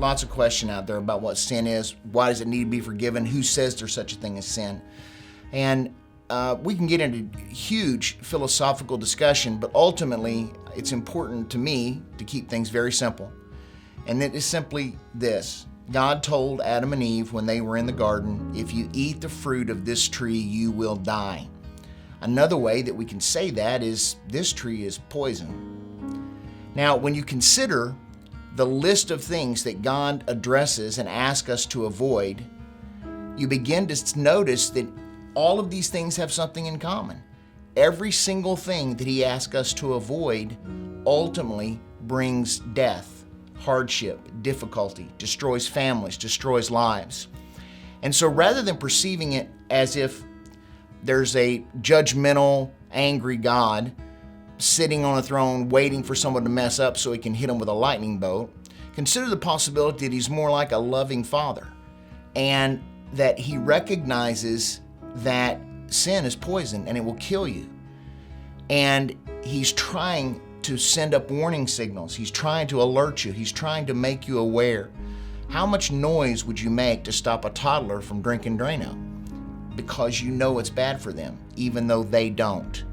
lots of question out there about what sin is. Why does it need to be forgiven? Who says there's such a thing as sin? And we can get into huge philosophical discussion, but ultimately it's important to me to keep things very simple. And it is simply this. God told Adam and Eve when they were in the garden, if you eat the fruit of this tree, you will die. Another way that we can say that is this tree is poison. Now, when you consider the list of things that God addresses and asks us to avoid, you begin to notice that all of these things have something in common. Every single thing that He asks us to avoid ultimately brings death, hardship, difficulty, destroys families, destroys lives. And so rather than perceiving it as if there's a judgmental, angry God sitting on a throne waiting for someone to mess up so He can hit them with a lightning bolt, consider the possibility that He's more like a loving Father, and that He recognizes that sin is poison and it will kill you. And He's trying to send up warning signals. He's trying to alert you. He's trying to make you aware. How much noise would you make to stop a toddler from drinking Drano? Because you know it's bad for them, even though they don't.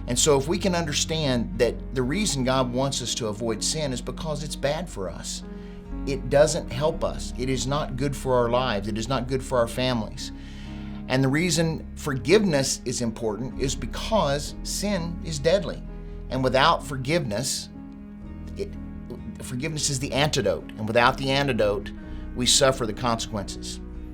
And so if we can understand that the reason God wants us to avoid sin is because it's bad for us. It doesn't help us. It is not good for our lives. It is not good for our families. And the reason forgiveness is important is because sin is deadly. And without forgiveness, forgiveness is the antidote. And without the antidote, we suffer the consequences.